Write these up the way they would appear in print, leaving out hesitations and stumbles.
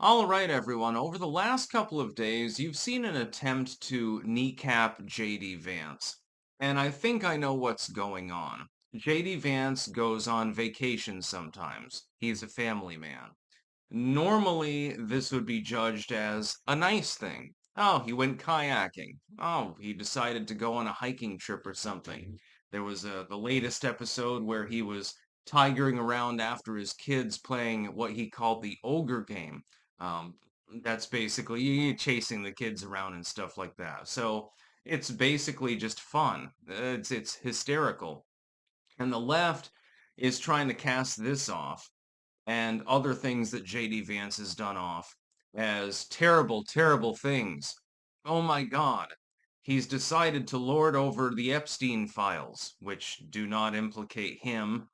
All right, everyone. Over the last couple of days, you've seen an attempt to kneecap JD Vance. And I think I know what's going on. JD Vance goes on vacation sometimes. He's a family man. Normally, this would be judged as a nice thing. Oh, he went kayaking. Oh, he decided to go on a hiking trip or something. There was the latest episode where he was tigering around after his kids playing what he called the ogre game. Um, that's basically you chasing the kids around and stuff like that. So it's basically just fun. It's hysterical. And the left is trying to cast this off and other things that JD Vance has done off as terrible, terrible things. Oh my God. He's decided to lord over the Epstein files, which do not implicate him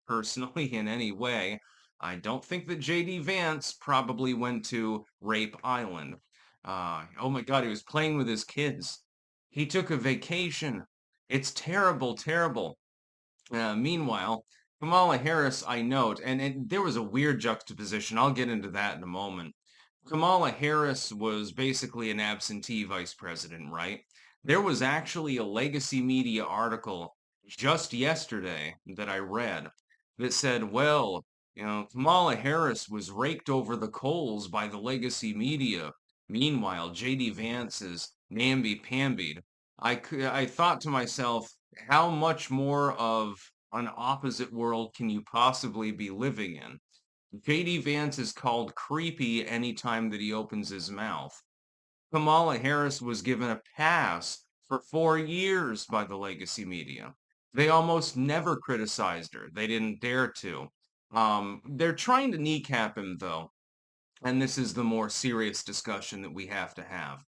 personally in any way. I don't think that JD Vance probably went to Rape Island. Oh my God, he was playing with his kids. He took a vacation. It's terrible, terrible. Meanwhile, Kamala Harris, I note, and there was a weird juxtaposition. I'll get into that in a moment. Kamala Harris was basically an absentee vice president, right? There was actually a legacy media article just yesterday that I read that said, well, Kamala Harris was raked over the coals by the legacy media. Meanwhile, JD Vance is namby-pambied. I thought to myself, how much more of an opposite world can you possibly be living in? JD Vance is called creepy anytime that he opens his mouth. Kamala Harris was given a pass for 4 years by the legacy media. They almost never criticized her. They didn't dare to. They're trying to kneecap him, though, and this is the more serious discussion that we have to have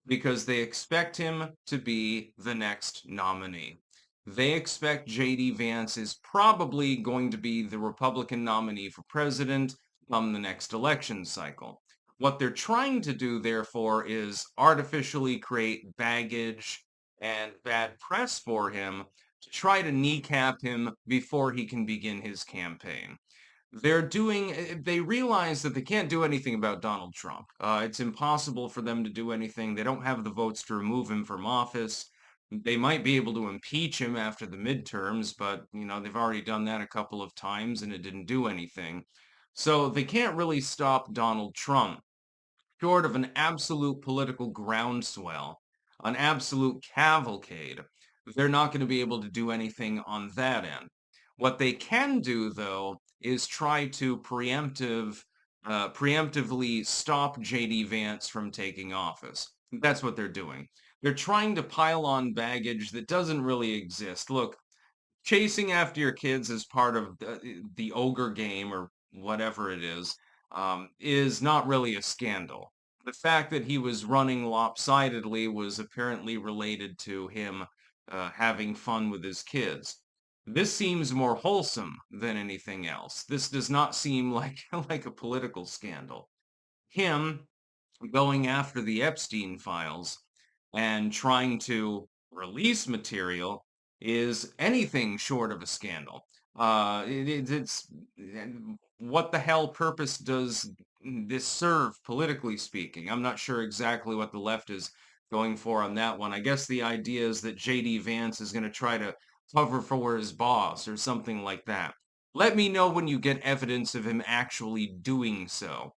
because they expect him to be the next nominee. They expect JD Vance is probably going to be the Republican nominee for president come the next election cycle. What they're trying to do, therefore, is artificially create baggage and bad press for him to try to kneecap him before he can begin his campaign. They realize that they can't do anything about Donald Trump. It's impossible for them to do anything. They don't have the votes to remove him from office. They might be able to impeach him after the midterms, but they've already done that a couple of times and it didn't do anything. So they can't really stop Donald Trump, short of an absolute political groundswell, an absolute cavalcade. They're not going to be able to do anything on that end. What they can do, though, is try to preemptively stop JD Vance from taking office. That's what they're doing. They're trying to pile on baggage that doesn't really exist. Look, chasing after your kids as part of the ogre game or whatever it is not really a scandal. The fact that he was running lopsidedly was apparently related to him having fun with his kids. This seems more wholesome than anything else. This does not seem like like a political scandal. Him going after the Epstein files and trying to release material is anything short of a scandal. It's what the hell purpose does this serve politically speaking? I'm not sure exactly what the left is going for on that one. I guess the idea is that JD Vance is going to try to cover for his boss or something like that. Let me know when you get evidence of him actually doing so.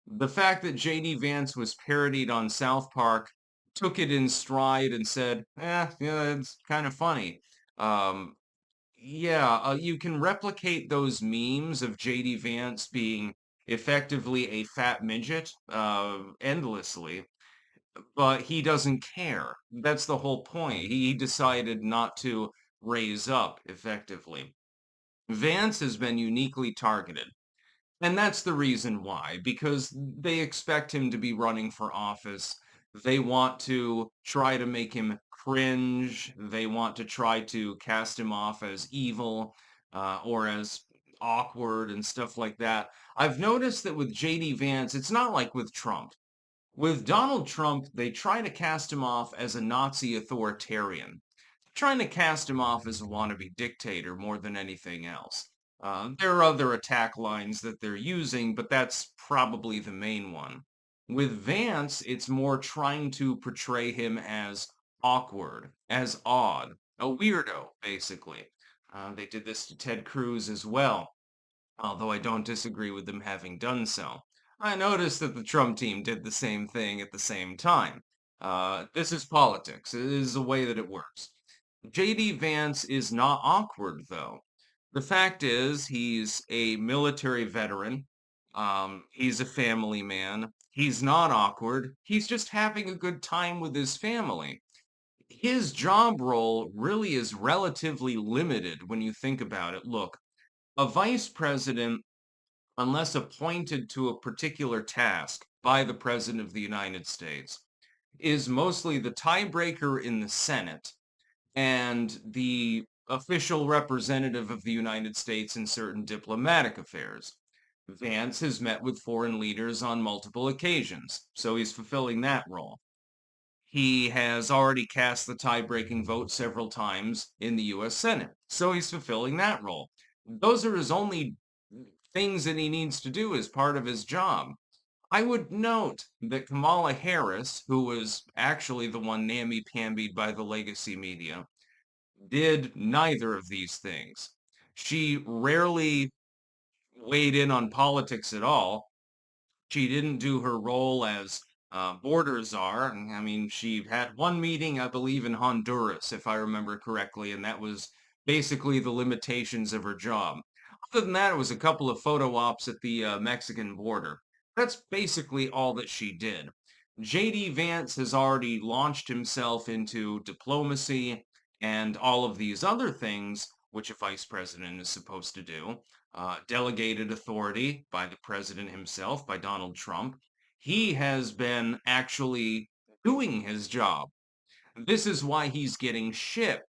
The fact that JD Vance was parodied on South Park, took it in stride and said, yeah, it's kind of funny. Um, yeah, you can replicate those memes of JD Vance being effectively a fat midget endlessly, but he doesn't care. That's the whole point. He decided not to raise up effectively. Vance has been uniquely targeted. And that's the reason why, because they expect him to be running for office. They want to try to make him cringe. They want to try to cast him off as evil or as awkward and stuff like that. I've noticed that with JD Vance, it's not like with Trump. With Donald Trump, they try to cast him off as a Nazi authoritarian, trying to cast him off as a wannabe dictator more than anything else. There are other attack lines that they're using, but that's probably the main one. With Vance, it's more trying to portray him as awkward, as odd, a weirdo, basically. They did this to Ted Cruz as well, although I don't disagree with them having done so. I noticed that the Trump team did the same thing at the same time. This is politics. It is the way that it works. JD Vance is not awkward, though. The fact is, he's a military veteran. He's a family man. He's not awkward. He's just having a good time with his family. His job role really is relatively limited when you think about it. Look, a vice president, unless appointed to a particular task by the President of the United States, is mostly the tiebreaker in the Senate and the official representative of the United States in certain diplomatic affairs. Vance has met with foreign leaders on multiple occasions, so he's fulfilling that role. He has already cast the tie-breaking vote several times in the US Senate, so he's fulfilling that role. Those are his only things that he needs to do as part of his job. I would note that Kamala Harris, who was actually the one namby-pambied by the legacy media, did neither of these things. She rarely weighed in on politics at all. She didn't do her role as border czar. I mean, she had one meeting, I believe, in Honduras, if I remember correctly, and that was basically the limitations of her job. Other than that, it was a couple of photo ops at the Mexican border. That's basically all that she did. JD Vance has already launched himself into diplomacy and all of these other things, which a vice president is supposed to do. Delegated authority by the president himself, by Donald Trump. He has been actually doing his job. This is why he's getting shit,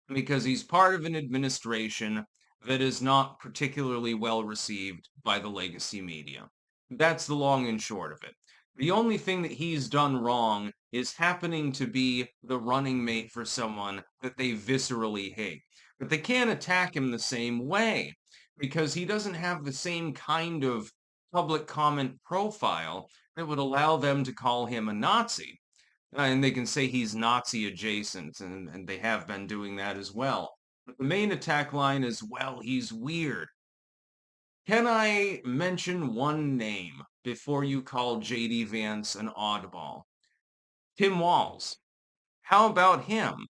because he's part of an administration that is not particularly well received by the legacy media. That's the long and short of it. The only thing that he's done wrong is happening to be the running mate for someone that they viscerally hate. But they can't attack him the same way because he doesn't have the same kind of public comment profile that would allow them to call him a Nazi. And they can say he's Nazi adjacent, and they have been doing that as well. But the main attack line is, well, he's weird. Can I mention one name before you call JD Vance an oddball? Tim Walz. How about him?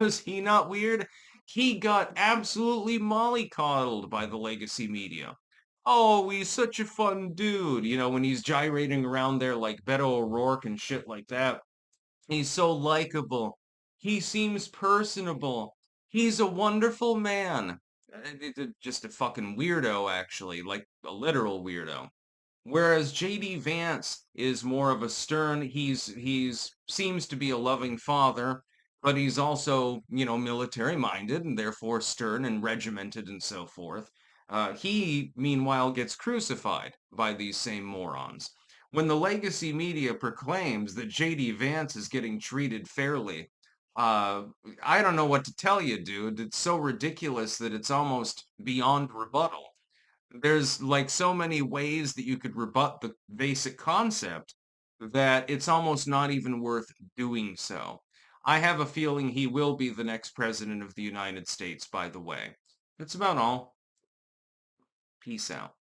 Was he not weird? He got absolutely mollycoddled by the legacy media. Oh, he's such a fun dude, when he's gyrating around there like Beto O'Rourke and shit like that. He's so likable. He seems personable. He's a wonderful man. Just a fucking weirdo, actually, like a literal weirdo. Whereas JD Vance is more of a stern, he's seems to be a loving father, but he's also, military minded and therefore stern and regimented and so forth. He, meanwhile, gets crucified by these same morons. When the legacy media proclaims that JD Vance is getting treated fairly, uh, I don't know what to tell you, dude. It's so ridiculous that it's almost beyond rebuttal. There's like so many ways that you could rebut the basic concept that it's almost not even worth doing so. I have a feeling he will be the next president of the United States, by the way. That's about all. Peace out.